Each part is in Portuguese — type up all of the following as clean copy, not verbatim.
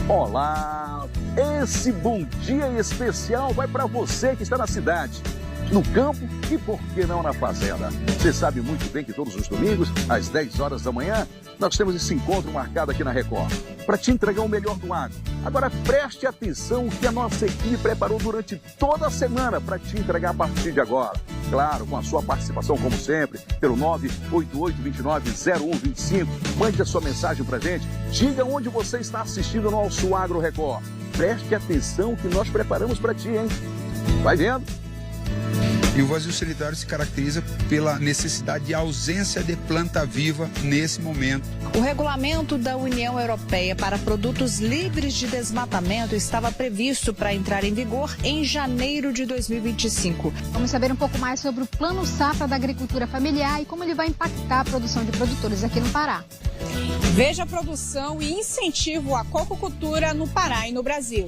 Olá, esse bom dia especial vai para você que está na cidade, no campo e por que não na fazenda. Você sabe muito bem que todos os domingos, às 10 horas da manhã, nós temos esse encontro marcado aqui na Record, para te entregar o melhor do agro. Agora preste atenção que a nossa equipe preparou durante toda a semana para te entregar a partir de agora. Claro, com a sua participação, como sempre, pelo 988-29-0125. Mande a sua mensagem para a gente. Diga onde você está assistindo o nosso Agro Record. Preste atenção que nós preparamos para ti, hein? Vai vendo? E o vazio sanitário se caracteriza pela necessidade de ausência de planta viva nesse momento. O regulamento da União Europeia para produtos livres de desmatamento estava previsto para entrar em vigor em janeiro de 2025. Vamos saber um pouco mais sobre o Plano Safra da Agricultura Familiar e como ele vai impactar a produção de produtores aqui no Pará. Veja a produção e incentivo à cococultura no Pará e no Brasil.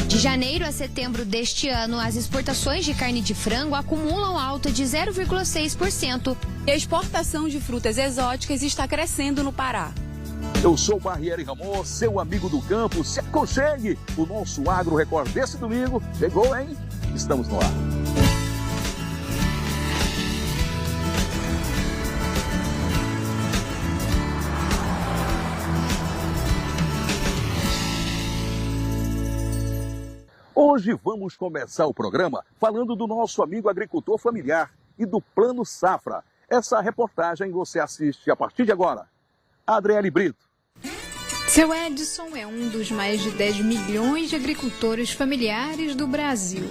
De janeiro a setembro deste ano, as exportações de carne de frango acumulam alta de 0,6%. E a exportação de frutas exóticas está crescendo no Pará. Eu sou o Barriere Ramon, seu amigo do campo. Se aconchegue! O nosso Agro Record desse domingo chegou, hein? Estamos no ar. Hoje vamos começar o programa falando do nosso amigo agricultor familiar e do Plano Safra. Essa reportagem você assiste a partir de agora. Adriele Brito. Seu Edson é um dos mais de 10 milhões de agricultores familiares do Brasil.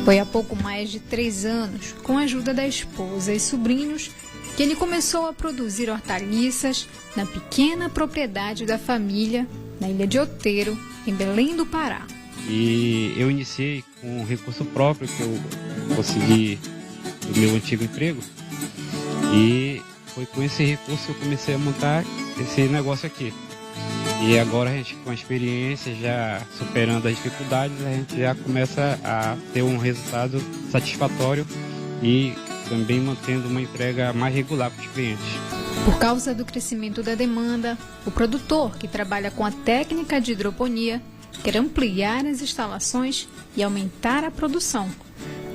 Foi há pouco mais de 3 anos, com a ajuda da esposa e sobrinhos, que ele começou a produzir hortaliças na pequena propriedade da família, na Ilha de Outeiro, em Belém do Pará. E eu iniciei com um recurso próprio que eu consegui do meu antigo emprego. E foi com esse recurso que eu comecei a montar esse negócio aqui. E agora a gente, com a experiência, já superando as dificuldades, a gente já começa a ter um resultado satisfatório e também mantendo uma entrega mais regular para os clientes. Por causa do crescimento da demanda, o produtor que trabalha com a técnica de hidroponia quer ampliar as instalações e aumentar a produção.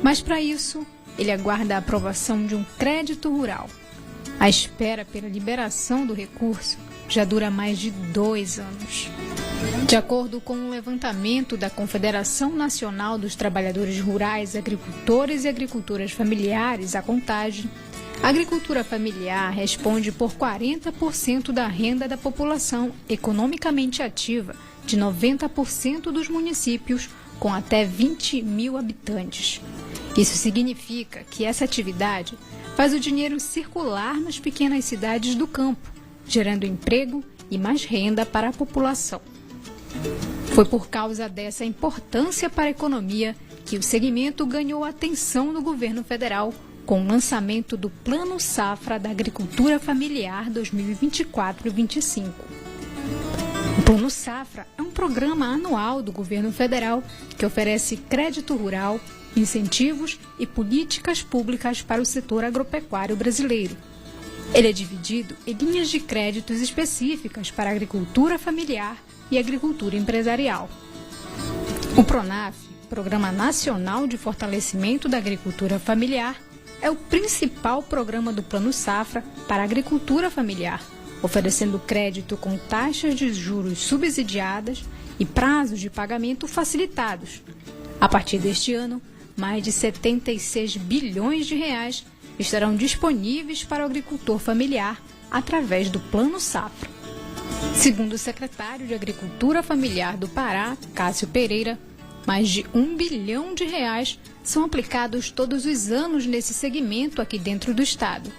Mas para isso, ele aguarda a aprovação de um crédito rural. A espera pela liberação do recurso já dura mais de 2 anos. De acordo com um levantamento da Confederação Nacional dos Trabalhadores Rurais, Agricultores e Agricultoras Familiares, a Contagem, a agricultura familiar responde por 40% da renda da população economicamente ativa de 90% dos municípios com até 20 mil habitantes. Isso significa que essa atividade faz o dinheiro circular nas pequenas cidades do campo, gerando emprego e mais renda para a população. Foi por causa dessa importância para a economia que o segmento ganhou atenção no governo federal com o lançamento do Plano Safra da Agricultura Familiar 2024-25. O Plano Safra é um programa anual do governo federal que oferece crédito rural, incentivos e políticas públicas para o setor agropecuário brasileiro. Ele é dividido em linhas de créditos específicas para a agricultura familiar e agricultura empresarial. O PRONAF, Programa Nacional de Fortalecimento da Agricultura Familiar, é o principal programa do Plano Safra para a agricultura familiar, oferecendo crédito com taxas de juros subsidiadas e prazos de pagamento facilitados. A partir deste ano, mais de 76 bilhões de reais estarão disponíveis para o agricultor familiar através do Plano Safra. Segundo o secretário de Agricultura Familiar do Pará, Cássio Pereira, mais de 1 bilhão de reais são aplicados todos os anos nesse segmento aqui dentro do estado.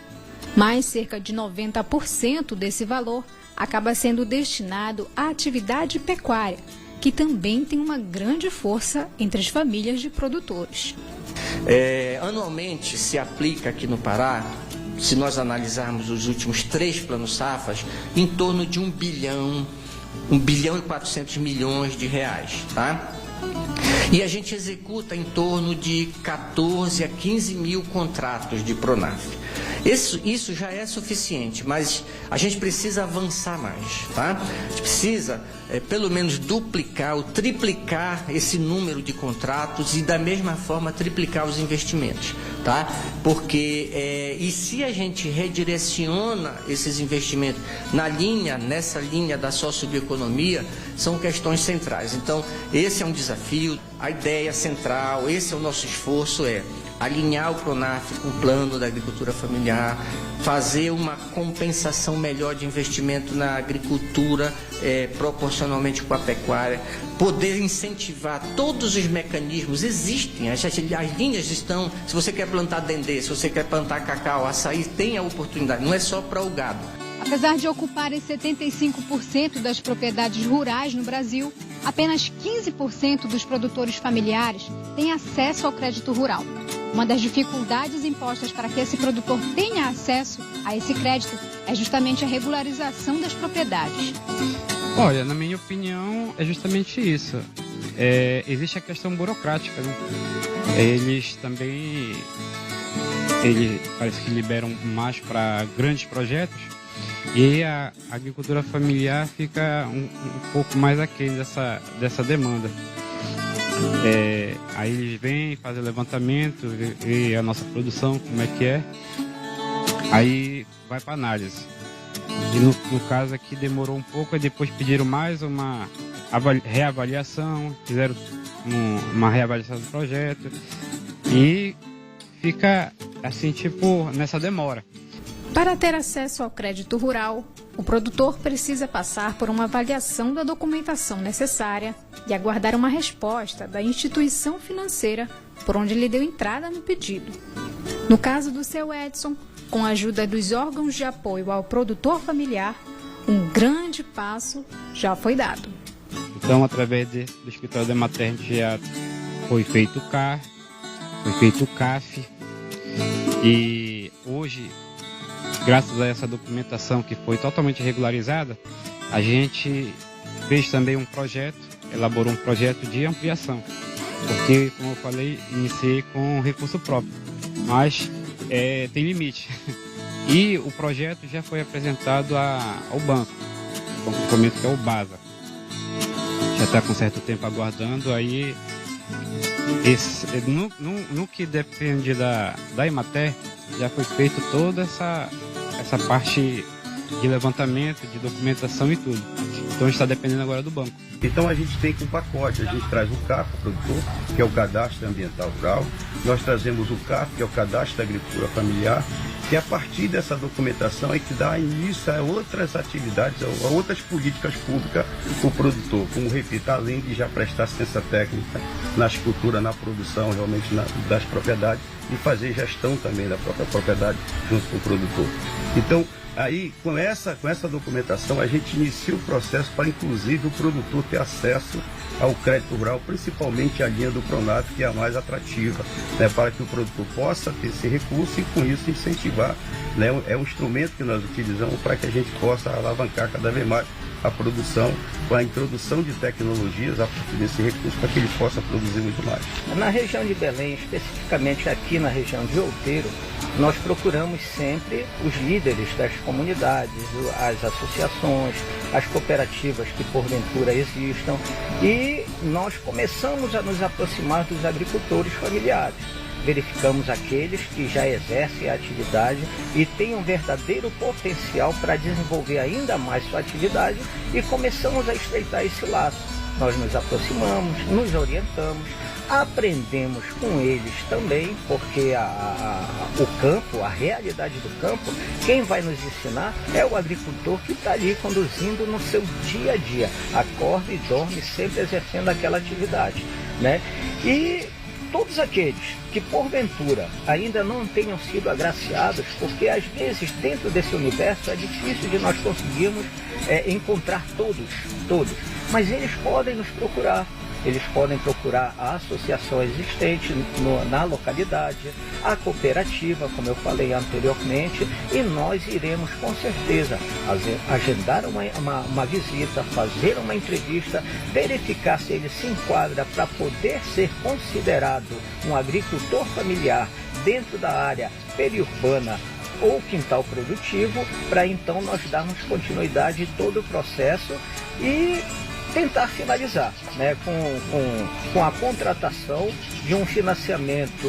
Mas cerca de 90% desse valor acaba sendo destinado à atividade pecuária, que também tem uma grande força entre as famílias de produtores. Anualmente se aplica aqui no Pará, se nós analisarmos os últimos 3 planos safras, em torno de 1 bilhão e 400 milhões de reais, tá? E a gente executa em torno de 14 a 15 mil contratos de Pronaf. Isso já é suficiente, mas a gente precisa avançar mais, tá? A gente precisa, pelo menos, duplicar ou triplicar esse número de contratos e, da mesma forma, triplicar os investimentos, tá? Porque, e se a gente redireciona esses investimentos nessa linha da sociobioeconomia, são questões centrais. Então, esse é um desafio, a ideia central, esse é o nosso esforço, alinhar o Pronaf com o plano da agricultura familiar, fazer uma compensação melhor de investimento na agricultura, proporcionalmente com a pecuária, poder incentivar todos os mecanismos, existem, as linhas estão, se você quer plantar dendê, se você quer plantar cacau, açaí, tem a oportunidade, não é só para o gado. Apesar de ocuparem 75% das propriedades rurais no Brasil, apenas 15% dos produtores familiares têm acesso ao crédito rural. Uma das dificuldades impostas para que esse produtor tenha acesso a esse crédito é justamente a regularização das propriedades. Olha, na minha opinião, é justamente isso. Existe a questão burocrática, né? Eles parece que liberam mais para grandes projetos e a agricultura familiar fica um pouco mais aquém dessa demanda. Aí eles vêm fazer o levantamento e a nossa produção, como é que é, aí vai para análise. E no caso aqui demorou um pouco, e depois pediram mais uma reavaliação, fizeram uma reavaliação do projeto e fica assim, tipo, nessa demora. Para ter acesso ao crédito rural, o produtor precisa passar por uma avaliação da documentação necessária e aguardar uma resposta da instituição financeira por onde ele deu entrada no pedido. No caso do seu Edson, com a ajuda dos órgãos de apoio ao produtor familiar, um grande passo já foi dado. Então, através do escritório da Emater, a gente já foi feito o CAR, foi feito o CAF, e hoje, graças a essa documentação que foi totalmente regularizada, a gente fez também um projeto, elaborou um projeto de ampliação. Porque, como eu falei, iniciei com recurso próprio, mas tem limite. E o projeto já foi apresentado ao banco, o banco de fomento, que é o BASA. Já está com certo tempo aguardando, aí no que depende da Emater, já foi feito toda essa parte de levantamento, de documentação e tudo. Então a gente está dependendo agora do banco. Então a gente tem com o pacote, a gente traz o CAF, o produtor, que é o Cadastro Ambiental Rural, nós trazemos o CAF, que é o Cadastro da Agricultura Familiar, que a partir dessa documentação é que dá início a outras atividades, a outras políticas públicas para o produtor, como repito, além de já prestar assistência técnica na escultura, na produção realmente das propriedades e fazer gestão também da própria propriedade junto com o produtor. Então, aí, com essa documentação, a gente inicia o processo para, inclusive, o produtor ter acesso ao crédito rural, principalmente a linha do Pronaf, que é a mais atrativa, né, para que o produtor possa ter esse recurso e, com isso, incentivar. Né, é um instrumento que nós utilizamos para que a gente possa alavancar cada vez mais a produção, com a introdução de tecnologias a partir desse recurso, para que ele possa produzir muito mais. Na região de Belém, especificamente aqui na região de Outeiro, nós procuramos sempre os líderes das comunidades, as associações, as cooperativas que porventura existam, e nós começamos a nos aproximar dos agricultores familiares. Verificamos aqueles que já exercem a atividade e têm um verdadeiro potencial para desenvolver ainda mais sua atividade, e começamos a estreitar esse laço. Nós nos aproximamos, nos orientamos, aprendemos com eles também, porque o campo, a realidade do campo, quem vai nos ensinar é o agricultor que está ali conduzindo no seu dia a dia, acorda e dorme sempre exercendo aquela atividade, né? E todos aqueles que porventura ainda não tenham sido agraciados, porque às vezes dentro desse universo é difícil de nós conseguirmos encontrar todos, mas eles podem nos procurar. eles podem procurar a associação existente na localidade, a cooperativa, como eu falei anteriormente, e nós iremos com certeza agendar uma visita, fazer uma entrevista, verificar se ele se enquadra para poder ser considerado um agricultor familiar dentro da área periurbana ou quintal produtivo, para então nós darmos continuidade em todo o processo e tentar finalizar, né, com a contratação de um financiamento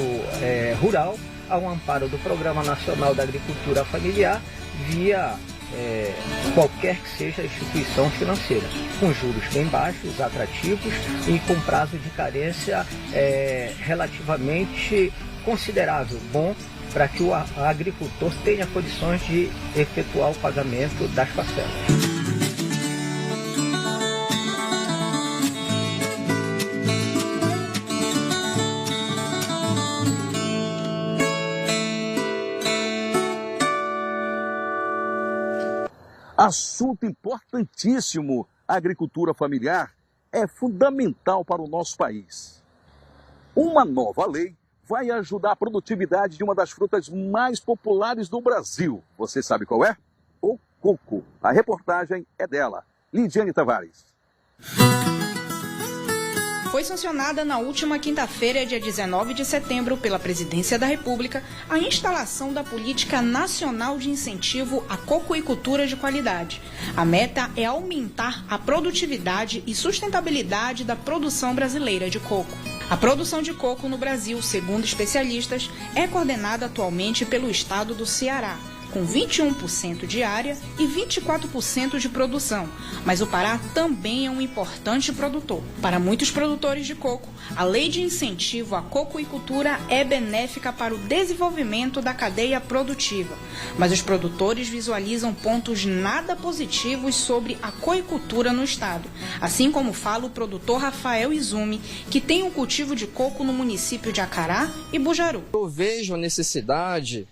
rural ao amparo do Programa Nacional da Agricultura Familiar via qualquer que seja a instituição financeira, com juros bem baixos, atrativos e com prazo de carência relativamente considerável, bom, para que o agricultor tenha condições de efetuar o pagamento das parcelas. Assunto importantíssimo. A agricultura familiar é fundamental para o nosso país. Uma nova lei vai ajudar a produtividade de uma das frutas mais populares do Brasil. Você sabe qual é? O coco. A reportagem é dela, Lidiane Tavares. Foi sancionada na última quinta-feira, dia 19 de setembro, pela Presidência da República, a instalação da Política Nacional de Incentivo à Cocoicultura de Qualidade. A meta é aumentar a produtividade e sustentabilidade da produção brasileira de coco. A produção de coco no Brasil, segundo especialistas, é coordenada atualmente pelo estado do Ceará, com 21% de área e 24% de produção, mas o Pará também é um importante produtor. Para muitos produtores de coco, a lei de incentivo à cocoicultura é benéfica para o desenvolvimento da cadeia produtiva, mas os produtores visualizam pontos nada positivos sobre a coicultura no estado, assim como fala o produtor Rafael Izumi, que tem um cultivo de coco no município de Acará e Bujaru. Eu vejo a necessidade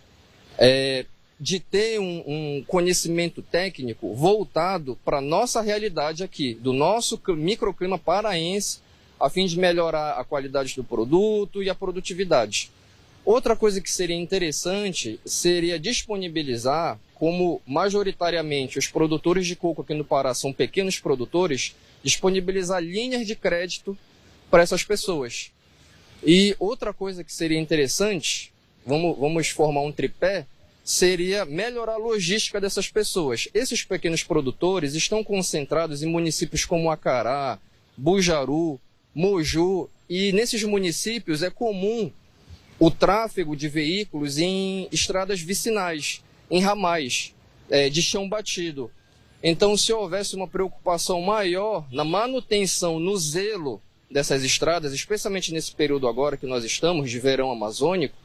de ter um conhecimento técnico voltado para a nossa realidade aqui, do nosso microclima paraense, a fim de melhorar a qualidade do produto e a produtividade. Outra coisa que seria interessante seria disponibilizar, como majoritariamente os produtores de coco aqui no Pará são pequenos produtores, disponibilizar linhas de crédito para essas pessoas. E outra coisa que seria interessante, vamos formar um tripé, seria melhorar a logística dessas pessoas. Esses pequenos produtores estão concentrados em municípios como Acará, Bujaru, Moju, e nesses municípios é comum o tráfego de veículos em estradas vicinais, em ramais, de chão batido. Então, se houvesse uma preocupação maior na manutenção, no zelo dessas estradas, especialmente nesse período agora que nós estamos, de verão amazônico,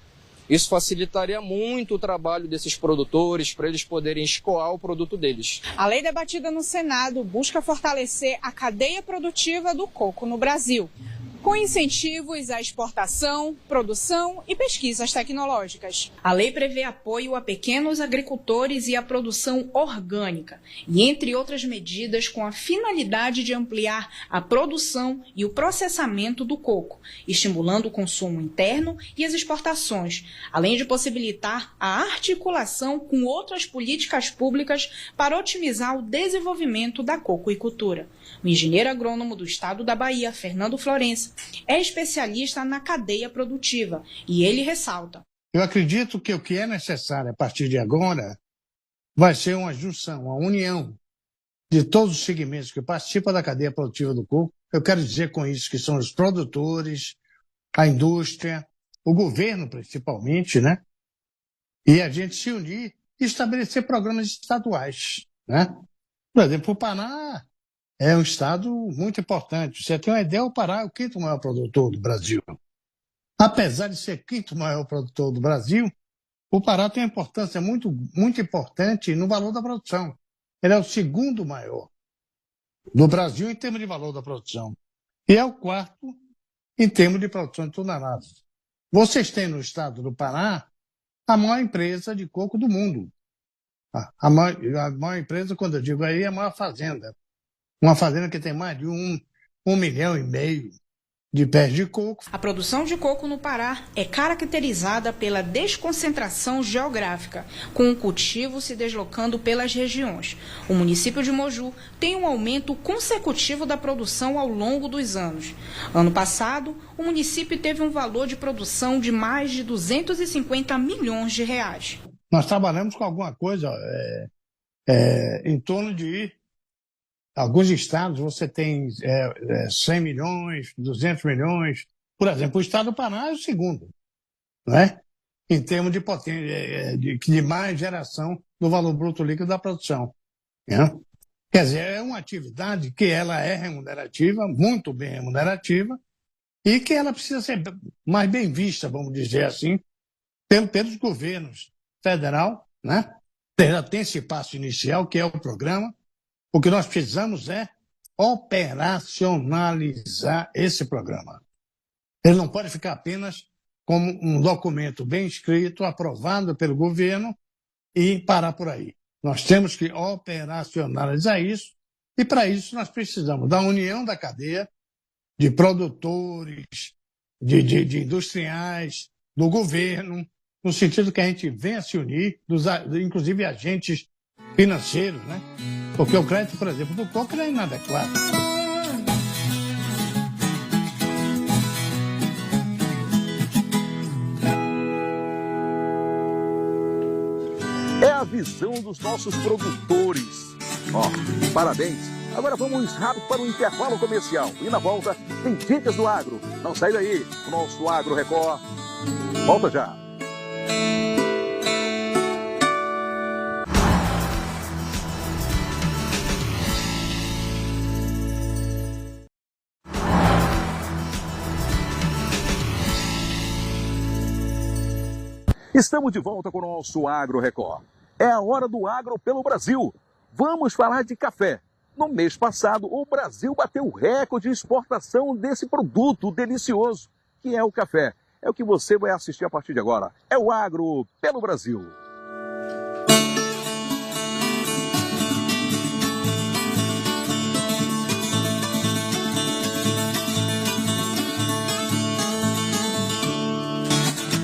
isso facilitaria muito o trabalho desses produtores para eles poderem escoar o produto deles. A lei debatida no Senado busca fortalecer a cadeia produtiva do coco no Brasil, com incentivos à exportação, produção e pesquisas tecnológicas. A lei prevê apoio a pequenos agricultores e à produção orgânica, e entre outras medidas com a finalidade de ampliar a produção e o processamento do coco, estimulando o consumo interno e as exportações, além de possibilitar a articulação com outras políticas públicas para otimizar o desenvolvimento da cocoicultura. O engenheiro agrônomo do estado da Bahia, Fernando Florença, é especialista na cadeia produtiva e ele ressalta: eu acredito que o que é necessário a partir de agora vai ser uma junção, uma união de todos os segmentos que participam da cadeia produtiva do coco. Eu quero dizer com isso que são os produtores, a indústria, o governo principalmente, né? E a gente se unir e estabelecer programas estaduais, né? Por exemplo, o Pará é um estado muito importante. Você tem uma ideia, o Pará é o quinto maior produtor do Brasil. Apesar de ser quinto maior produtor do Brasil, o Pará tem uma importância muito, muito importante no valor da produção. Ele é o segundo maior do Brasil em termos de valor da produção. E é o quarto em termos de produção de toneladas. Vocês têm no estado do Pará a maior empresa de coco do mundo. A maior empresa, quando eu digo aí, é a maior fazenda. Uma fazenda que tem mais de 1,5 milhão de pés de coco. A produção de coco no Pará é caracterizada pela desconcentração geográfica, com o cultivo se deslocando pelas regiões. O município de Moju tem um aumento consecutivo da produção ao longo dos anos. Ano passado, o município teve um valor de produção de mais de 250 milhões de reais. Nós trabalhamos com alguma coisa em torno de... Alguns estados você tem 100 milhões, 200 milhões. Por exemplo, o estado do Pará é o segundo, não é? Em termos de potência, de mais geração do valor bruto líquido da produção. Né? Quer dizer, é uma atividade que ela é remunerativa, muito bem remunerativa, e que ela precisa ser mais bem vista, vamos dizer assim, pelos governos federal, né? Ela tem esse passo inicial, que é o programa. O que nós precisamos é operacionalizar esse programa. Ele não pode ficar apenas como um documento bem escrito, aprovado pelo governo e parar por aí. Nós temos que operacionalizar isso e, para isso, nós precisamos da união da cadeia de produtores, de industriais, do governo, no sentido que a gente venha se unir, inclusive agentes financeiros, né? Porque o crédito, por exemplo, do coco é inadequado. É a visão dos nossos produtores. Parabéns. Agora vamos rápido para o intervalo comercial. E na volta tem dicas do agro. Não sai daí. O nosso Agro Record volta já. Estamos de volta com o nosso Agro Record. É a hora do agro pelo Brasil. Vamos falar de café. No mês passado, o Brasil bateu o recorde de exportação desse produto delicioso, que é o café. É o que você vai assistir a partir de agora. É o Agro pelo Brasil.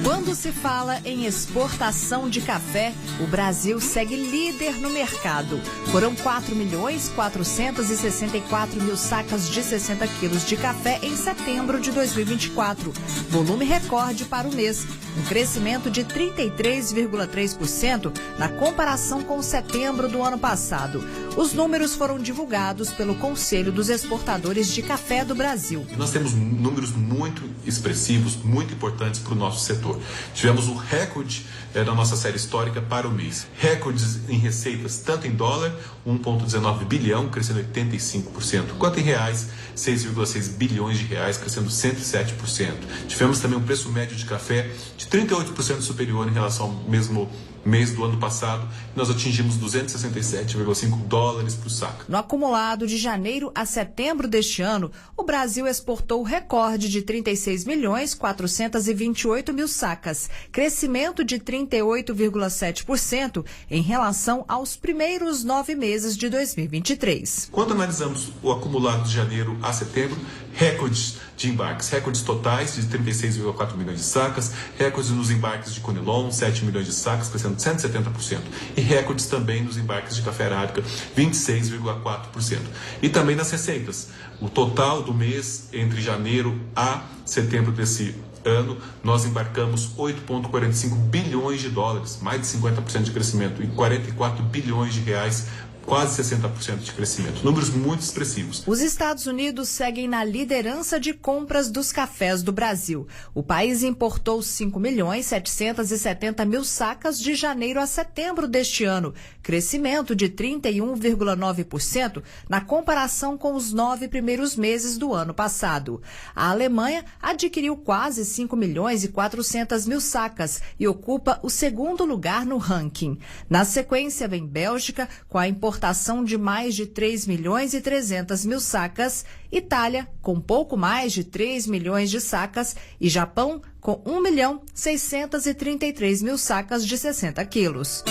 Quando se fala em exportação de café, o Brasil segue líder no mercado. Foram 4.464.000 sacas de 60 quilos de café em setembro de 2024. Volume recorde para o mês, um crescimento de 33,3% na comparação com setembro do ano passado. Os números foram divulgados pelo Conselho dos Exportadores de Café do Brasil. Nós temos números muito expressivos, muito importantes para o nosso setor. Tivemos um recorde da nossa série histórica para o mês. Recordes em receitas, tanto em dólar, 1,19 bilhão, crescendo 85%, quanto em reais, 6,6 bilhões de reais, crescendo 107%. Tivemos também um preço médio de café de 38% superior em relação ao mesmo mês do ano passado, nós atingimos 267,5 dólares por saca. No acumulado de janeiro a setembro deste ano, o Brasil exportou o recorde de 36.428.000 sacas, crescimento de 38,7% em relação aos primeiros 9 meses de 2023. Quando analisamos o acumulado de janeiro a setembro, recordes de embarques, recordes totais de 36,4 milhões de sacas, recordes nos embarques de Conilon, 7 milhões de sacas, crescendo 170%, e recordes também nos embarques de café arábica, 26,4%. E também nas receitas, o total do mês entre janeiro a setembro desse ano, nós embarcamos 8,45 bilhões de dólares, mais de 50% de crescimento, e 44 bilhões de reais, quase 60% de crescimento. Números muito expressivos. Os Estados Unidos seguem na liderança de compras dos cafés do Brasil. O país importou 5.770.000 sacas de janeiro a setembro deste ano, crescimento de 31,9% na comparação com os 9 primeiros meses do ano passado. A Alemanha adquiriu quase 5.400.000 sacas e ocupa o segundo lugar no ranking. Na sequência vem Bélgica, com a importação de mais de 3.300.000 sacas, Itália, com pouco mais de 3 milhões de sacas, e Japão, com 1.633.000 sacas de 60 quilos.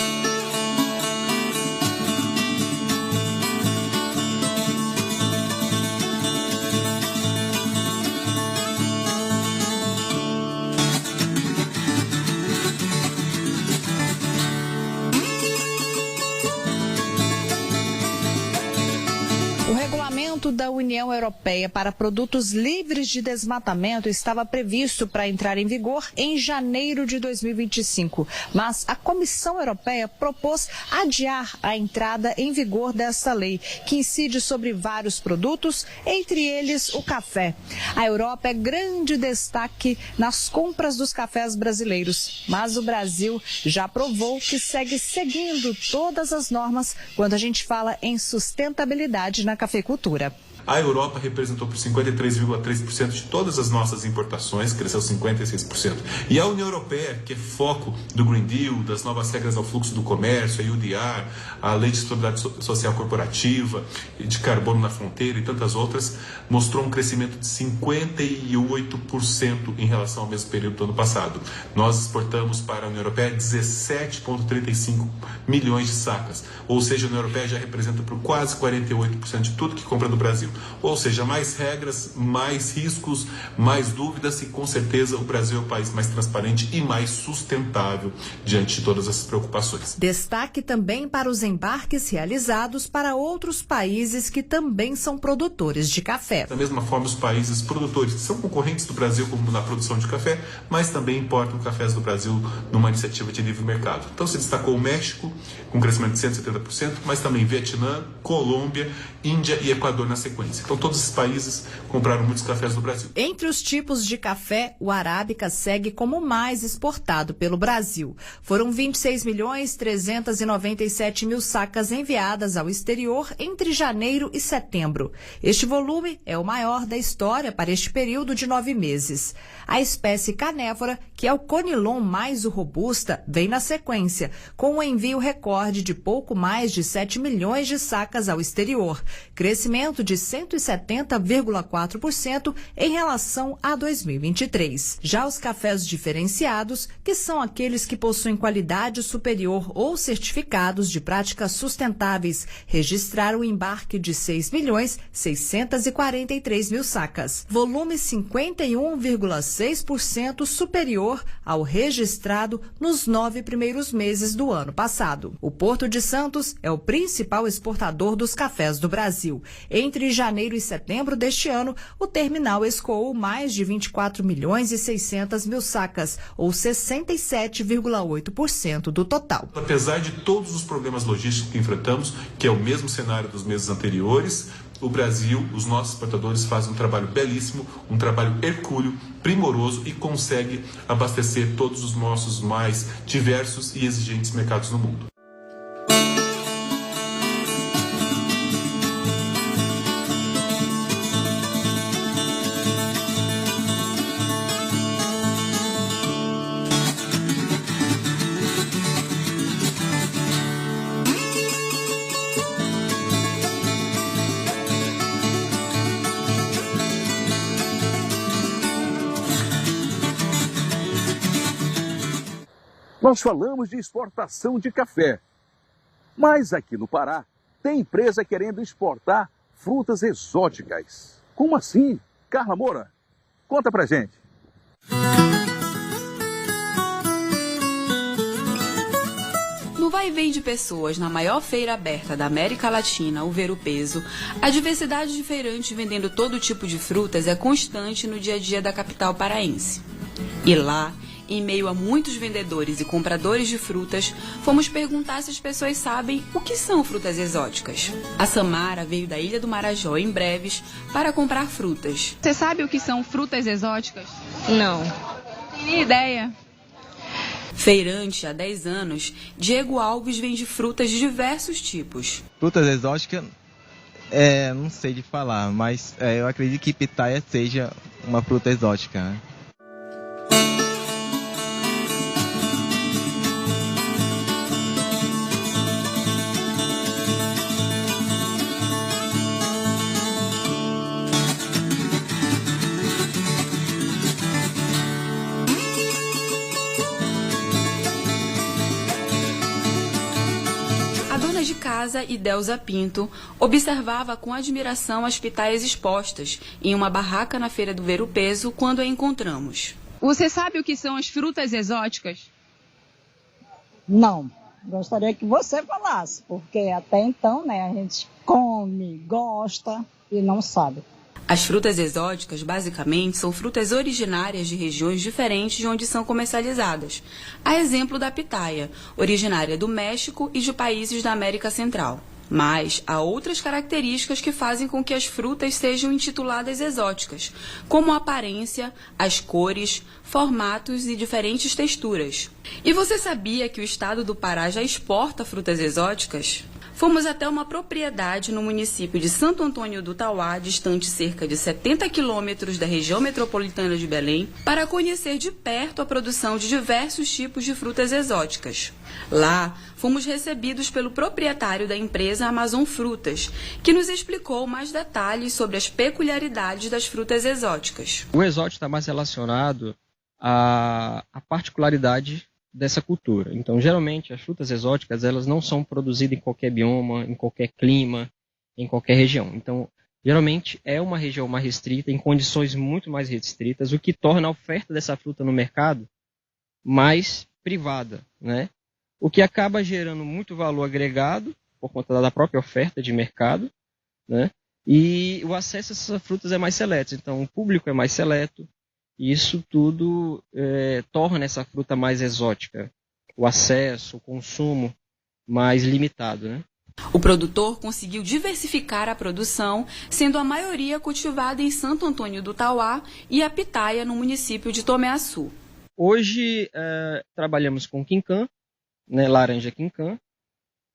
regulamento da União Europeia para produtos livres de desmatamento estava previsto para entrar em vigor em janeiro de 2025, mas a Comissão Europeia propôs adiar a entrada em vigor dessa lei, que incide sobre vários produtos, entre eles o café. A Europa é grande destaque nas compras dos cafés brasileiros, mas o Brasil já provou que segue seguindo todas as normas quando a gente fala em sustentabilidade na cafeicultura. A Europa representou por 53,3% de todas as nossas importações, cresceu 56%. E a União Europeia, que é foco do Green Deal, das novas regras ao fluxo do comércio, a UDR, a Lei de Responsabilidade Social Corporativa, de carbono na fronteira e tantas outras, mostrou um crescimento de 58% em relação ao mesmo período do ano passado. Nós exportamos para a União Europeia 17,35 milhões de sacas, ou seja, a União Europeia já representa por quase 48% de tudo que compra do Brasil. Ou seja, mais regras, mais riscos, mais dúvidas e com certeza o Brasil é o país mais transparente e mais sustentável diante de todas essas preocupações. Destaque também para os embarques realizados para outros países que também são produtores de café. Da mesma forma, os países produtores que são concorrentes do Brasil como na produção de café, mas também importam cafés do Brasil numa iniciativa de livre mercado. Então se destacou o México com um crescimento de 170%, mas também Vietnã, Colômbia, Índia e Equador na sequência. Então todos esses países compraram muitos cafés do Brasil. Entre os tipos de café, o arábica segue como o mais exportado pelo Brasil. Foram 26.397.000 sacas enviadas ao exterior entre janeiro e setembro. Este volume é o maior da história para este período de 9 meses. A espécie canéfora, que é o conilon mais robusta, vem na sequência, com um envio recorde de pouco mais de 7 milhões de sacas ao exterior, crescimento de 170,4% em relação a 2023. Já os cafés diferenciados, que são aqueles que possuem qualidade superior ou certificados de práticas sustentáveis, registraram o embarque de 6.643.000 sacas, volume 51,6% superior ao registrado nos 9 primeiros meses do ano passado. O Porto de Santos é o principal exportador dos cafés do Brasil. Entre janeiro e setembro deste ano, o terminal escoou mais de 24.600.000 sacas, ou 67,8% do total. Apesar de todos os problemas logísticos que enfrentamos, que é o mesmo cenário dos meses anteriores, o Brasil, os nossos exportadores fazem um trabalho belíssimo, um trabalho hercúleo, primoroso e consegue abastecer todos os nossos mais diversos e exigentes mercados no mundo. Nós falamos de exportação de café, mas aqui no Pará tem empresa querendo exportar frutas exóticas. Como assim? Carla Moura, conta pra gente. No vai-vem de pessoas na maior feira aberta da América Latina, o Ver-o-Peso, a diversidade de feirantes vendendo todo tipo de frutas é constante no dia a dia da capital paraense. E lá, em meio a muitos vendedores e compradores de frutas, fomos perguntar se as pessoas sabem o que são frutas exóticas. A Samara veio da Ilha do Marajó em Breves para comprar frutas. Você sabe o que são frutas exóticas? Não. Tem nem ideia. Feirante há 10 anos, Diego Alves vende frutas de diversos tipos. Frutas exóticas, não sei de falar, mas eu acredito que pitaia seja uma fruta exótica, né? De casa, Idelza Pinto observava com admiração as pitaias expostas em uma barraca na feira do Ver-o-Peso quando a encontramos. Você sabe o que são as frutas exóticas? Não, gostaria que você falasse, porque até então, né, a gente come, gosta, e não sabe. As frutas exóticas, basicamente, são frutas originárias de regiões diferentes de onde são comercializadas. A exemplo da pitaia, originária do México e de países da América Central. Mas há outras características que fazem com que as frutas sejam intituladas exóticas, como a aparência, as cores, formatos e diferentes texturas. E você sabia que o estado do Pará já exporta frutas exóticas? Fomos até uma propriedade no município de Santo Antônio do Tauá, distante cerca de 70 quilômetros da região metropolitana de Belém, para conhecer de perto a produção de diversos tipos de frutas exóticas. Lá, fomos recebidos pelo proprietário da empresa Amazon Frutas, que nos explicou mais detalhes sobre as peculiaridades das frutas exóticas. O exótico está mais relacionado à particularidade dessa cultura. Então, geralmente, as frutas exóticas, elas não são produzidas em qualquer bioma, em qualquer clima, em qualquer região. Então, geralmente, é uma região mais restrita, em condições muito mais restritas, o que torna a oferta dessa fruta no mercado mais privada, né? O que acaba gerando muito valor agregado, por conta da própria oferta de mercado, né? E o acesso a essas frutas é mais seleto. Então, o público é mais seleto, e isso tudo torna essa fruta mais exótica. O acesso, o consumo mais limitado, né? O produtor conseguiu diversificar a produção, sendo a maioria cultivada em Santo Antônio do Tauá e a pitaia no município de Tomé-Açu. Hoje trabalhamos com quinquã, né, laranja quinquã,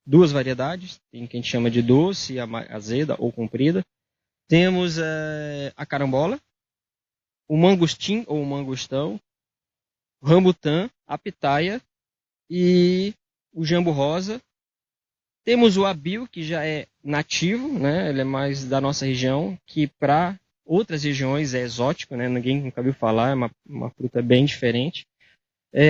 duas variedades, tem que a gente chama de doce, azeda ou comprida. Temos a carambola, o mangostim ou mangostão, o rambutã, a pitaia e o jambo rosa. Temos o abil, que já é nativo, né? Ele é mais da nossa região, que para outras regiões é exótico, né? Ninguém nunca viu falar, é uma fruta bem diferente.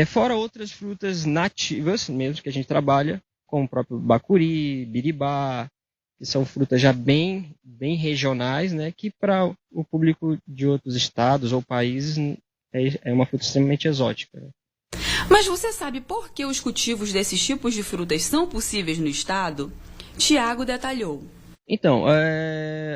Fora outras frutas nativas, mesmo que a gente trabalha, como o próprio bacuri, biribá, que são frutas já bem regionais, né, que para o público de outros estados ou países é uma fruta extremamente exótica. Mas você sabe por que os cultivos desses tipos de frutas são possíveis no estado? Tiago detalhou. Então,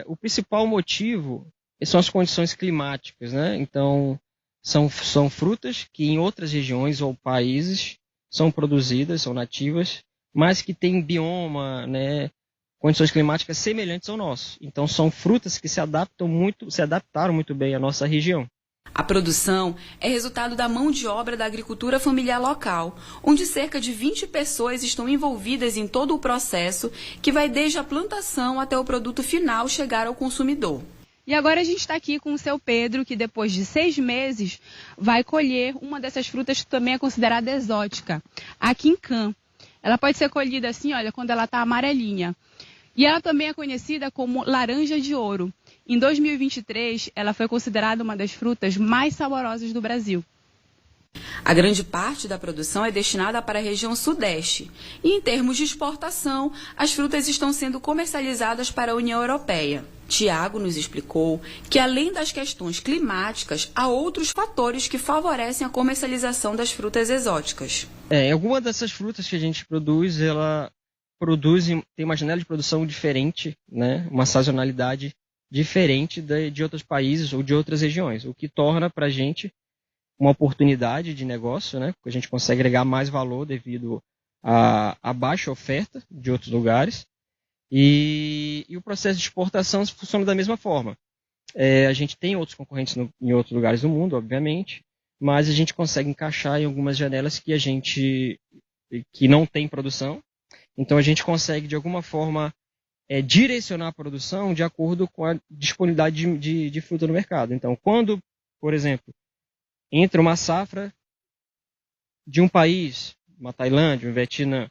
o principal motivo são as condições climáticas, né? Então, são frutas que em outras regiões ou países são produzidas, são nativas, mas que têm bioma, né, condições climáticas semelhantes ao nosso. Então, são frutas que se adaptaram muito bem à nossa região. A produção é resultado da mão de obra da agricultura familiar local, onde cerca de 20 pessoas estão envolvidas em todo o processo, que vai desde a plantação até o produto final chegar ao consumidor. E agora a gente está aqui com o seu Pedro, que depois de 6 meses vai colher uma dessas frutas que também é considerada exótica, a quinquã. Ela pode ser colhida assim, olha, quando ela está amarelinha. E ela também é conhecida como laranja de ouro. Em 2023, ela foi considerada uma das frutas mais saborosas do Brasil. A grande parte da produção é destinada para a região sudeste. E em termos de exportação, as frutas estão sendo comercializadas para a União Europeia. Tiago nos explicou que, além das questões climáticas, há outros fatores que favorecem a comercialização das frutas exóticas. Alguma dessas frutas que a gente produz, tem uma janela de produção diferente, né? Uma sazonalidade diferente de outros países ou de outras regiões, o que torna para a gente uma oportunidade de negócio, né? Porque a gente consegue agregar mais valor devido à baixa oferta de outros lugares. E o processo de exportação funciona da mesma forma. A gente tem outros concorrentes em outros lugares do mundo, obviamente, mas a gente consegue encaixar em algumas janelas que não tem produção. Então a gente consegue, de alguma forma, direcionar a produção de acordo com a disponibilidade de fruta no mercado. Então, quando, por exemplo, entra uma safra de um país, uma Tailândia, um Vietnã,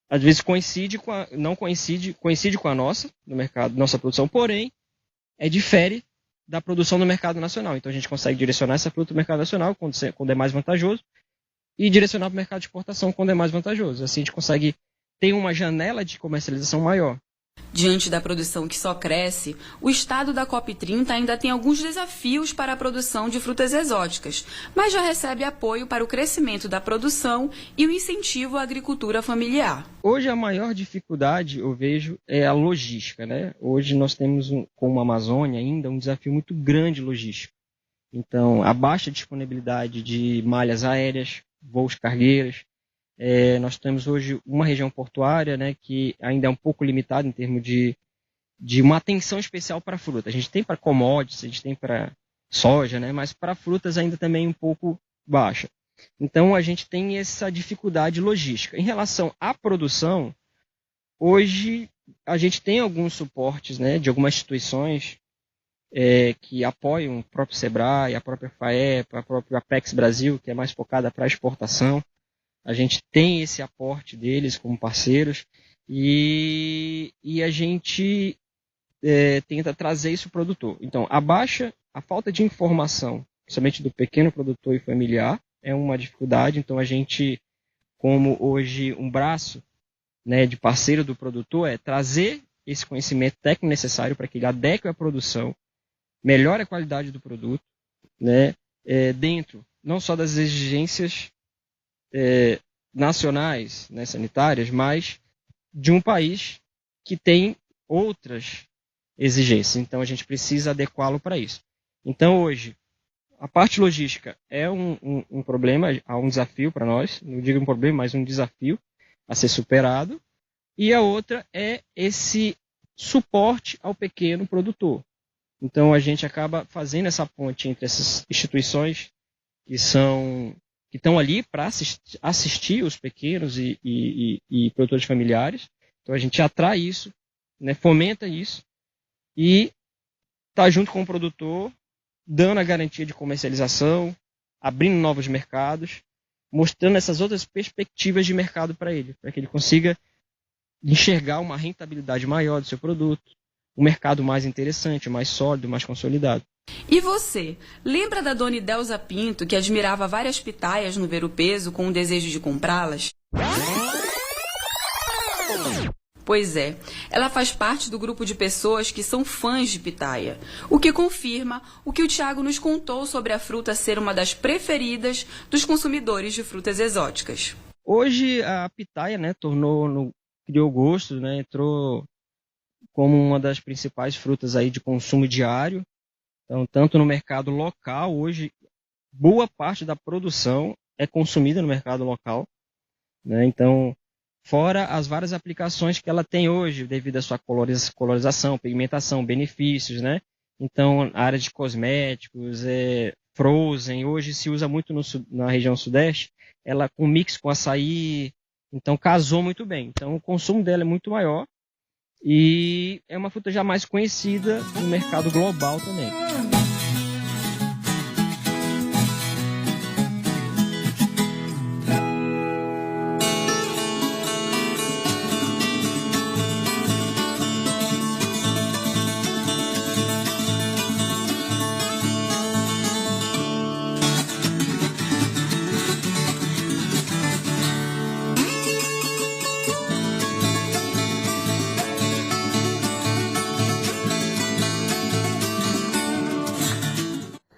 às vezes coincide com a nossa, no mercado, nossa produção, porém, difere da produção no mercado nacional. Então a gente consegue direcionar essa fruta no mercado nacional quando é mais vantajoso e direcionar para o mercado de exportação quando é mais vantajoso. Assim a gente consegue ter uma janela de comercialização maior. Diante da produção que só cresce, o estado da COP30 ainda tem alguns desafios para a produção de frutas exóticas, mas já recebe apoio para o crescimento da produção e o incentivo à agricultura familiar. Hoje a maior dificuldade, eu vejo, é a logística, né? Hoje nós temos, como a Amazônia, ainda um desafio muito grande logístico. Então, a baixa disponibilidade de malhas aéreas, voos cargueiros. Nós temos hoje uma região portuária, né, que ainda é um pouco limitada em termos de uma atenção especial para a fruta. A gente tem para commodities, a gente tem para soja, né, mas para frutas ainda também um pouco baixa. Então a gente tem essa dificuldade logística. Em relação à produção, hoje a gente tem alguns suportes, né, de algumas instituições que apoiam o próprio Sebrae, a própria FAEP, a própria Apex Brasil, que é mais focada para a exportação. A gente tem esse aporte deles como parceiros e a gente tenta trazer isso para o produtor. Então, a falta de informação, principalmente do pequeno produtor e familiar, é uma dificuldade. Então, a gente, como hoje um braço, né, de parceiro do produtor, é trazer esse conhecimento técnico necessário para que ele adeque a produção, melhore a qualidade do produto, né, dentro não só das exigências nacionais, né, sanitárias, mas de um país que tem outras exigências. Então, a gente precisa adequá-lo para isso. Então, hoje, a parte logística é um problema, há um desafio para nós, não digo um problema, mas um desafio a ser superado. E a outra é esse suporte ao pequeno produtor. Então, a gente acaba fazendo essa ponte entre essas instituições que estão ali para assistir os pequenos e produtores familiares. Então a gente atrai isso, né, fomenta isso e está junto com o produtor, dando a garantia de comercialização, abrindo novos mercados, mostrando essas outras perspectivas de mercado para ele consiga enxergar uma rentabilidade maior do seu produto, um mercado mais interessante, mais sólido, mais consolidado. E você, lembra da dona Idelza Pinto, que admirava várias pitaias no Ver-o-Peso com o desejo de comprá-las? Pois é, ela faz parte do grupo de pessoas que são fãs de pitaia, o que confirma o que o Thiago nos contou sobre a fruta ser uma das preferidas dos consumidores de frutas exóticas. Hoje a pitaia, né, criou gosto, né, entrou como uma das principais frutas aí de consumo diário. Então, tanto no mercado local, hoje, boa parte da produção é consumida no mercado local, né? Então, fora as várias aplicações que ela tem hoje, devido à sua colorização, pigmentação, benefícios, né? Então, a área de cosméticos, frozen, hoje se usa muito na região sudeste, ela com mix com açaí, então casou muito bem. Então, o consumo dela é muito maior. E é uma fruta já mais conhecida no mercado global também.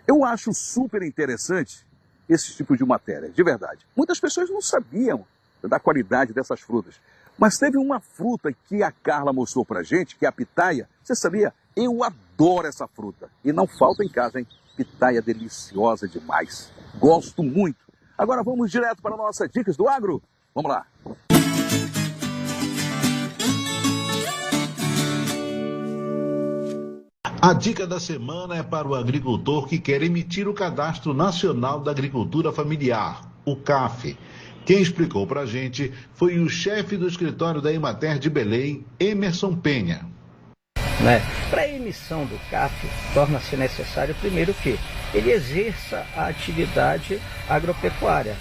Eu acho super interessante esse tipo de matéria, de verdade. Muitas pessoas não sabiam da qualidade dessas frutas. Mas teve uma fruta que a Carla mostrou pra gente, que é a pitaia. Você sabia? Eu adoro essa fruta. E não falta em casa, hein? Pitaia deliciosa demais. Gosto muito. Agora vamos direto para nossas dicas do agro. Vamos lá. A dica da semana é para o agricultor que quer emitir o Cadastro Nacional da Agricultura Familiar, o CAF. Quem explicou para a gente foi o chefe do escritório da Emater de Belém, Emerson Penha. Para a emissão do CAF, torna-se necessário, primeiro, que ele exerça a atividade agropecuária,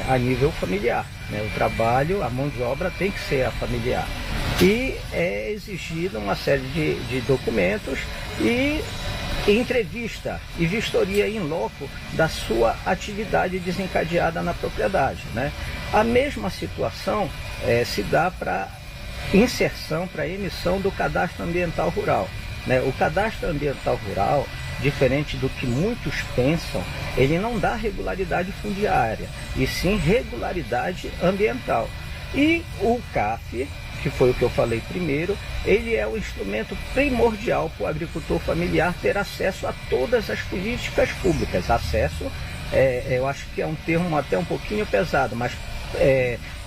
a nível familiar. O trabalho, a mão de obra tem que ser a familiar. E é exigida uma série de documentos e entrevista e vistoria in loco da sua atividade desencadeada na propriedade. A mesma situação se dá para inserção para emissão do cadastro ambiental rural. Né? O cadastro ambiental rural, diferente do que muitos pensam, ele não dá regularidade fundiária, e sim regularidade ambiental. E o CAF, que foi o que eu falei primeiro, ele é o instrumento primordial para o agricultor familiar ter acesso a todas as políticas públicas. Acesso, eu acho que é um termo até um pouquinho pesado, mas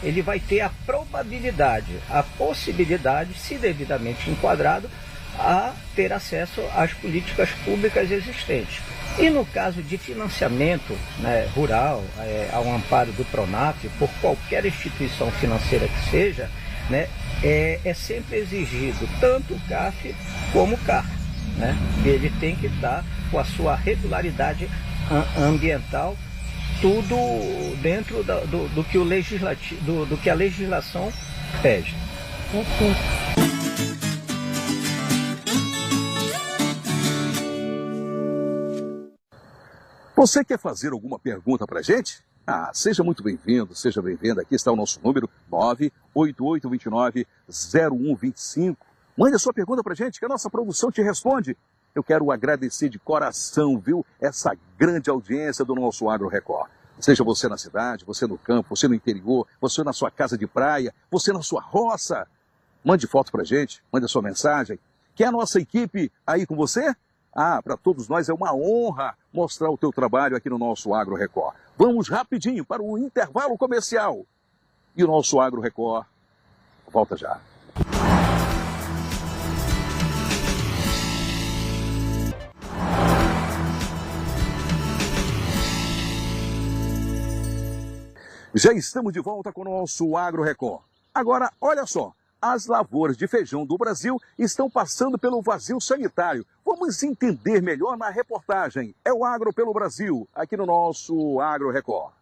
ele vai ter a probabilidade, a possibilidade, se devidamente enquadrado, a ter acesso às políticas públicas existentes. E no caso de financiamento, né, rural, ao amparo do PRONAF, por qualquer instituição financeira que seja, né, é sempre exigido tanto o CAF como o CAR. Né? Ele tem que estar com a sua regularidade ambiental, tudo dentro do que do que a legislação pede. Você quer fazer alguma pergunta para a gente? Seja muito bem-vindo, seja bem-vinda. Aqui está o nosso número 98829-0125. Mande a sua pergunta para a gente, que a nossa produção te responde. Eu quero agradecer de coração, viu, essa grande audiência do nosso Agro Record. Seja você na cidade, você no campo, você no interior, você na sua casa de praia, você na sua roça. Mande foto para a gente, mande a sua mensagem. Quer a nossa equipe aí com você? Para todos nós é uma honra mostrar o teu trabalho aqui no nosso Agro Record. Vamos rapidinho para o intervalo comercial. E o nosso Agro Record volta já. Já estamos de volta com o nosso Agro Record. Agora, olha só. As lavouras de feijão do Brasil estão passando pelo vazio sanitário. Vamos entender melhor na reportagem. É o Agro pelo Brasil, aqui no nosso Agro Record.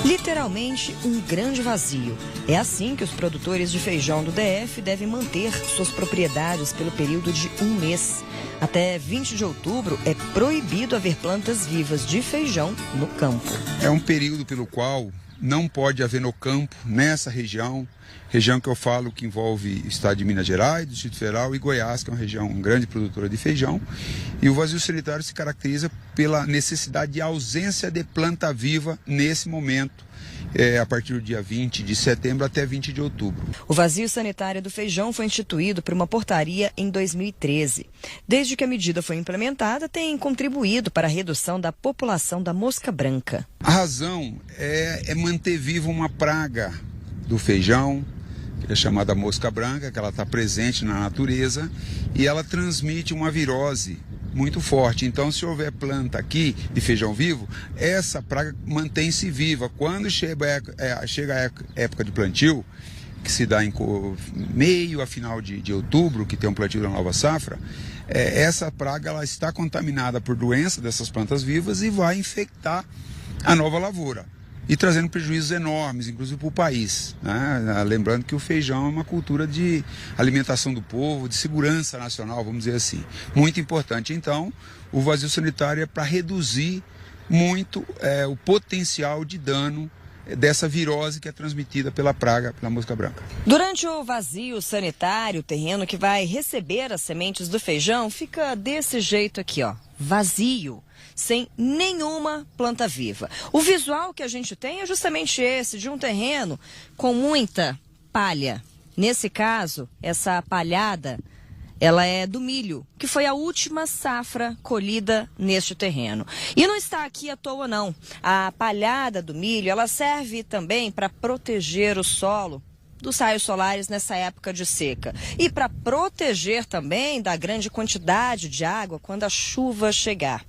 Literalmente um grande vazio. É assim que os produtores de feijão do DF devem manter suas propriedades pelo período de um mês. Até 20 de outubro é proibido haver plantas vivas de feijão no campo. É um período pelo qual não pode haver no campo, nessa região que eu falo que envolve o estado de Minas Gerais, Distrito Federal e Goiás, que é uma região grande produtora de feijão. E o vazio sanitário se caracteriza pela necessidade de ausência de planta viva nesse momento. A partir do dia 20 de setembro até 20 de outubro. O vazio sanitário do feijão foi instituído por uma portaria em 2013. Desde que a medida foi implementada, tem contribuído para a redução da população da mosca branca. A razão é manter viva uma praga do feijão, que é chamada mosca branca, que ela está presente na natureza e ela transmite uma virose muito forte. Então, se houver planta aqui de feijão vivo, essa praga mantém-se viva. Quando chega a época de plantio, que se dá em meio a final de outubro, que tem um plantio da nova safra, essa praga ela está contaminada por doença dessas plantas vivas e vai infectar a nova lavoura. E trazendo prejuízos enormes, inclusive para o país. Né? Lembrando que o feijão é uma cultura de alimentação do povo, de segurança nacional, vamos dizer assim. Muito importante. Então, o vazio sanitário é para reduzir muito o potencial de dano dessa virose que é transmitida pela praga, pela mosca branca. Durante o vazio sanitário, o terreno que vai receber as sementes do feijão fica desse jeito aqui, ó, vazio, sem nenhuma planta viva. O visual que a gente tem é justamente esse, de um terreno com muita palha. Nesse caso, essa palhada, ela é do milho, que foi a última safra colhida neste terreno. E não está aqui à toa, não. A palhada do milho, ela serve também para proteger o solo dos raios solares nessa época de seca. E para proteger também da grande quantidade de água quando a chuva chegar.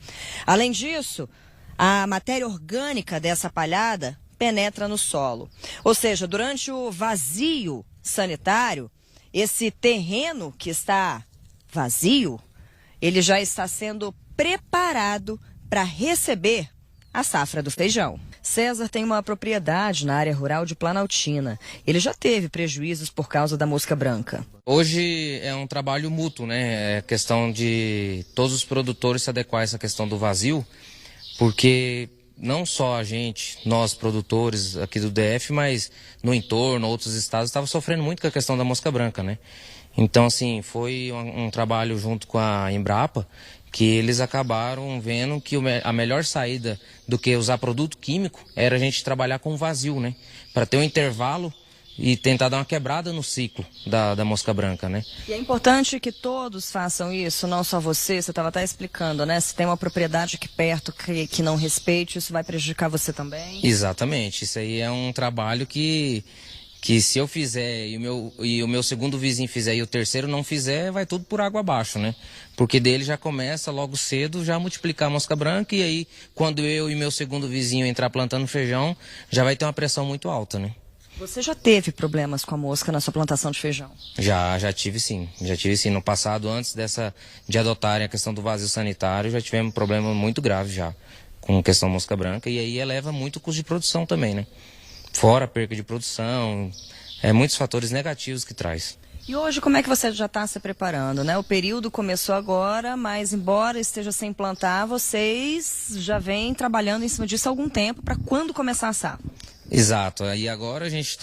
Além disso, a matéria orgânica dessa palhada penetra no solo. Ou seja, durante o vazio sanitário, esse terreno que está vazio, ele já está sendo preparado para receber a safra do feijão. César tem uma propriedade na área rural de Planaltina. Ele já teve prejuízos por causa da mosca branca. Hoje é um trabalho mútuo, né? É questão de todos os produtores se adequar a essa questão do vazio, porque não só a gente, nós produtores aqui do DF, mas no entorno, outros estados, estavam sofrendo muito com a questão da mosca branca, né? Então, assim, foi um trabalho junto com a Embrapa, que eles acabaram vendo que a melhor saída do que usar produto químico era a gente trabalhar com vazio, né? Para ter um intervalo e tentar dar uma quebrada no ciclo da mosca branca, né? E é importante que todos façam isso, não só você estava até explicando, né? Se tem uma propriedade aqui perto que não respeite, isso vai prejudicar você também? Exatamente, isso aí é um trabalho que se eu fizer e o meu segundo vizinho fizer e o terceiro não fizer, vai tudo por água abaixo, né? Porque dele já começa logo cedo já a multiplicar a mosca branca e aí quando eu e meu segundo vizinho entrar plantando feijão, já vai ter uma pressão muito alta, né? Você já teve problemas com a mosca na sua plantação de feijão? Já tive sim. Já tive sim. No passado, antes de adotarem a questão do vazio sanitário, já tivemos um problema muito grave já com a questão da mosca branca. E aí eleva muito o custo de produção também, né? Fora a perca de produção, muitos fatores negativos que traz. E hoje, como é que você já está se preparando, né? O período começou agora, mas embora esteja sem plantar, vocês já vêm trabalhando em cima disso há algum tempo para quando começar a assar? Exato. E agora a gente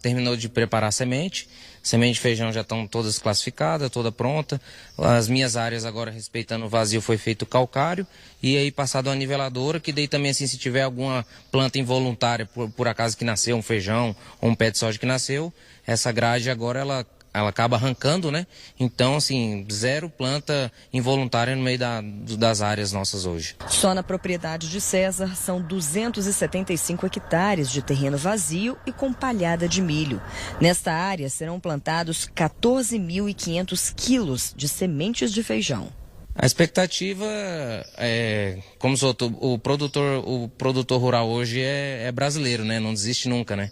terminou de preparar a semente. Semente de feijão já estão todas classificadas, toda pronta. As minhas áreas agora, respeitando o vazio, foi feito calcário. E aí passado uma niveladora, que daí também assim, se tiver alguma planta involuntária, por acaso que nasceu, um feijão ou um pé de soja que nasceu, essa grade agora ela acaba arrancando, né? Então, assim, zero planta involuntária no meio das áreas nossas hoje. Só na propriedade de César são 275 hectares de terreno vazio e com palhada de milho. Nesta área serão plantados 14.500 quilos de sementes de feijão. A expectativa como o produtor rural hoje é brasileiro, né? Não desiste nunca, né?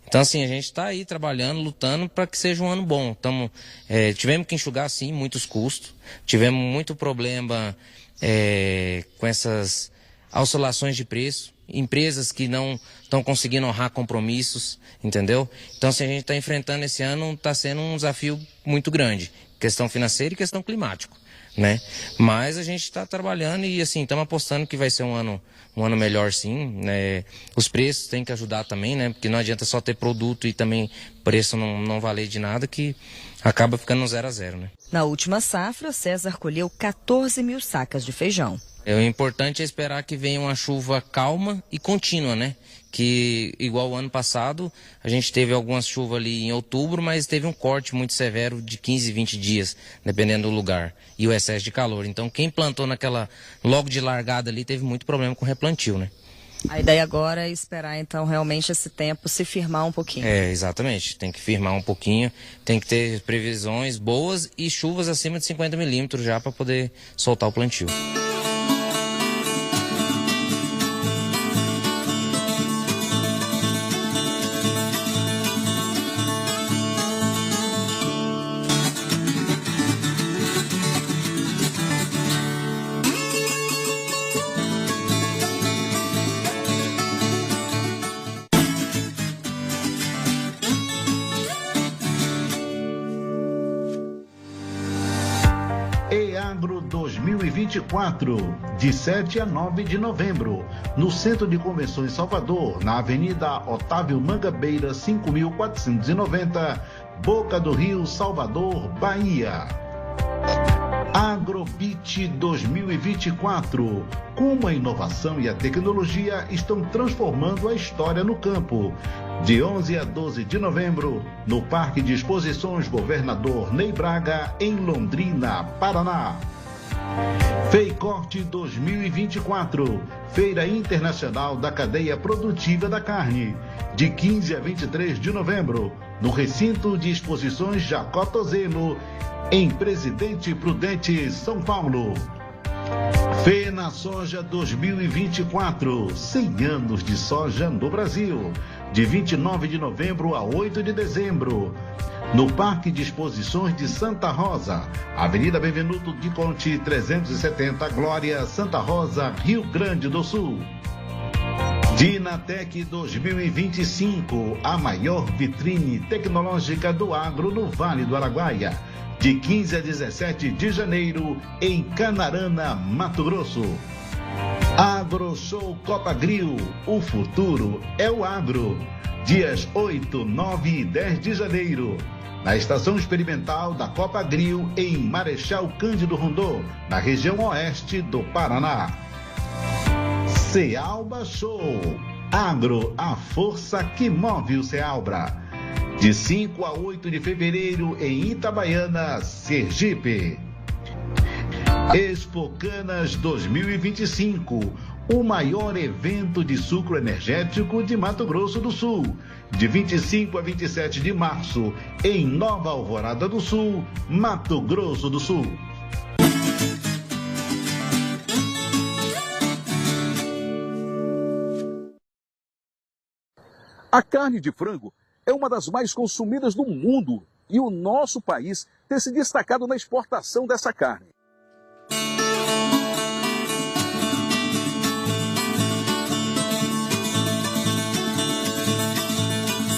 Então, assim, a gente está aí trabalhando, lutando para que seja um ano bom. Tivemos que enxugar, sim, muitos custos. Tivemos muito problema com essas oscilações de preço. Empresas que não estão conseguindo honrar compromissos, entendeu? Então, assim, a gente está enfrentando esse ano, está sendo um desafio muito grande. Questão financeira e questão climática, né? Mas a gente está trabalhando e, assim, estamos apostando que vai ser um ano melhor, sim, né? Os preços têm que ajudar também, né? Porque não adianta só ter produto e também preço não valer de nada, que acaba ficando no 0 a 0, né? Na última safra, César colheu 14 mil sacas de feijão. O importante é esperar que venha uma chuva calma e contínua, né? Que, igual o ano passado, a gente teve algumas chuvas ali em outubro, mas teve um corte muito severo de 15, 20 dias, dependendo do lugar, e o excesso de calor. Então, quem plantou logo de largada ali, teve muito problema com o replantio, né? A ideia agora é esperar, então, realmente esse tempo se firmar um pouquinho. Exatamente. Tem que firmar um pouquinho, tem que ter previsões boas e chuvas acima de 50 milímetros já para poder soltar o plantio. EAGRO 2024, de 7 a 9 de novembro, no Centro de Convenções Salvador, na Avenida Otávio Mangabeira, 5.490, Boca do Rio, Salvador, Bahia. AgroBit 2024, como a inovação e a tecnologia estão transformando a história no campo. De 11 a 12 de novembro, no Parque de Exposições Governador Ney Braga, em Londrina, Paraná. FEICORTE 2024, Feira Internacional da Cadeia Produtiva da Carne, de 15 a 23 de novembro, no Recinto de Exposições Jacó Tozelo, em Presidente Prudente, São Paulo. FENA Soja 2024, 100 anos de soja no Brasil, de 29 de novembro a 8 de dezembro, no Parque de Exposições de Santa Rosa, Avenida Benvenuto de Conte 370, Glória, Santa Rosa, Rio Grande do Sul. Dinatec 2025, a maior vitrine tecnológica do agro no Vale do Araguaia. De 15 a 17 de janeiro, em Canarana, Mato Grosso. AgroShow Copagril, o futuro é o agro. Dias 8, 9 e 10 de janeiro. Na estação experimental da Copagril, em Marechal Cândido Rondon, na região oeste do Paraná. Cealba Show. Agro, a força que move o Cealba. De 5 a 8 de fevereiro em Itabaiana, Sergipe. Expocanas 2025, o maior evento de sucro energético de Mato Grosso do Sul. De 25 a 27 de março, em Nova Alvorada do Sul, Mato Grosso do Sul. A carne de frango é uma das mais consumidas no mundo e o nosso país tem se destacado na exportação dessa carne.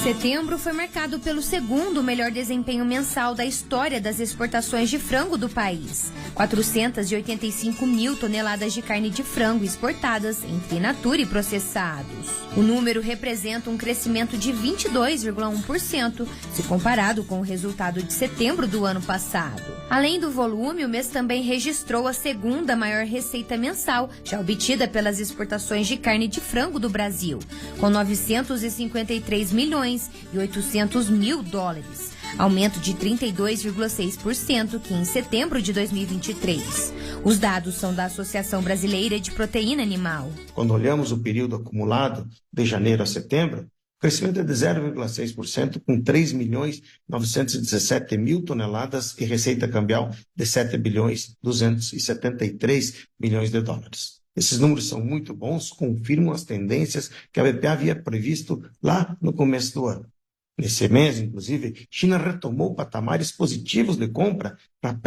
Setembro foi marcado pelo segundo melhor desempenho mensal da história das exportações de frango do país. 485 mil toneladas de carne de frango exportadas entre in natura e processados. O número representa um crescimento de 22,1% se comparado com o resultado de setembro do ano passado. Além do volume, o mês também registrou a segunda maior receita mensal já obtida pelas exportações de carne de frango do Brasil, com 953 milhões e 800 mil dólares, aumento de 32,6% que em setembro de 2023. Os dados são da Associação Brasileira de Proteína Animal. Quando olhamos o período acumulado de janeiro a setembro, o crescimento é de 0,6%, com 3 milhões 917 mil toneladas e receita cambial de 7 bilhões 273 milhões de dólares. Esses números são muito bons, confirmam as tendências que a BPA havia previsto lá no começo do ano. Nesse mês, inclusive, China retomou patamares positivos de compra para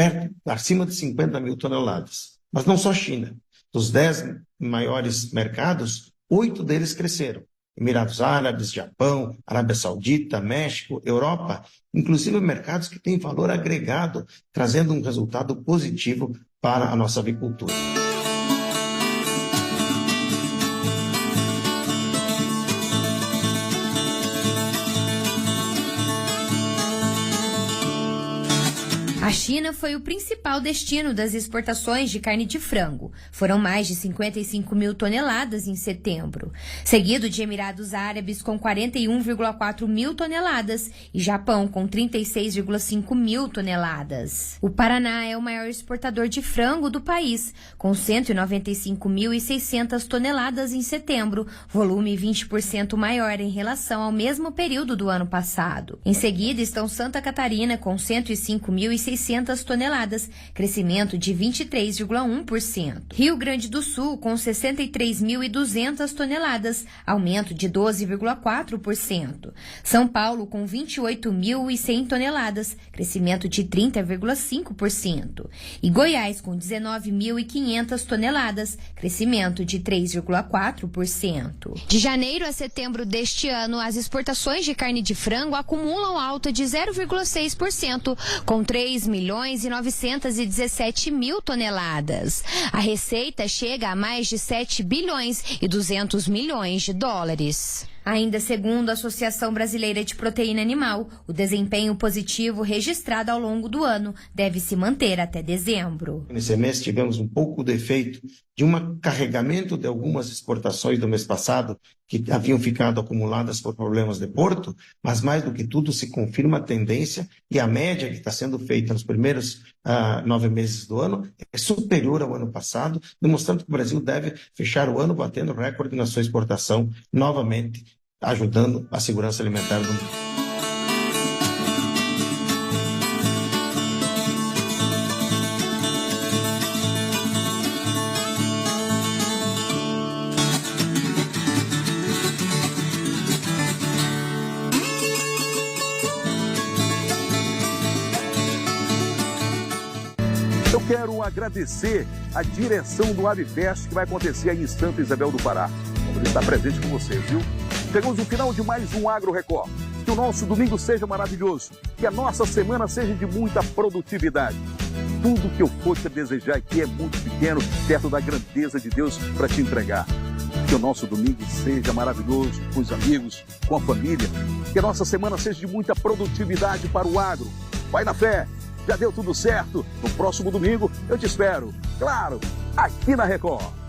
acima de 50 mil toneladas. Mas não só China. Dos 10 maiores mercados, 8 deles cresceram. Emirados Árabes, Japão, Arábia Saudita, México, Europa, inclusive mercados que têm valor agregado, trazendo um resultado positivo para a nossa avicultura. A China foi o principal destino das exportações de carne de frango. Foram mais de 55 mil toneladas em setembro, seguido de Emirados Árabes com 41,4 mil toneladas e Japão com 36,5 mil toneladas. O Paraná é o maior exportador de frango do país, com 195.600 toneladas em setembro, volume 20% maior em relação ao mesmo período do ano passado. Em seguida estão Santa Catarina com 105.600 toneladas, crescimento de 23,1%. Rio Grande do Sul com 63.200 toneladas, aumento de 12,4%. São Paulo com 28.100 toneladas, crescimento de 30,5%. E Goiás com 19.500 toneladas, crescimento de 3,4%. De janeiro a setembro deste ano, as exportações de carne de frango acumulam alta de 0,6%, com 3.917 mil toneladas. A receita chega a mais de 7 bilhões e 200 milhões de dólares. Ainda segundo a Associação Brasileira de Proteína Animal, o desempenho positivo registrado ao longo do ano deve se manter até dezembro. Nesse mês tivemos um pouco de efeito de um carregamento de algumas exportações do mês passado que haviam ficado acumuladas por problemas de porto, mas mais do que tudo se confirma a tendência e a média que está sendo feita nos primeiros 9 meses do ano é superior ao ano passado, demonstrando que o Brasil deve fechar o ano batendo recorde na sua exportação novamente, ajudando a segurança alimentar do mundo. Eu quero agradecer a direção do AviFest que vai acontecer aí em Santa Isabel do Pará. Vamos estar presente com vocês, viu? Chegamos no final de mais um Agro Record. Que o nosso domingo seja maravilhoso. Que a nossa semana seja de muita produtividade. Tudo que eu for te desejar aqui é muito pequeno, perto da grandeza de Deus para te entregar. Que o nosso domingo seja maravilhoso com os amigos, com a família. Que a nossa semana seja de muita produtividade para o agro. Vai na fé, já deu tudo certo. No próximo domingo eu te espero, claro, aqui na Record.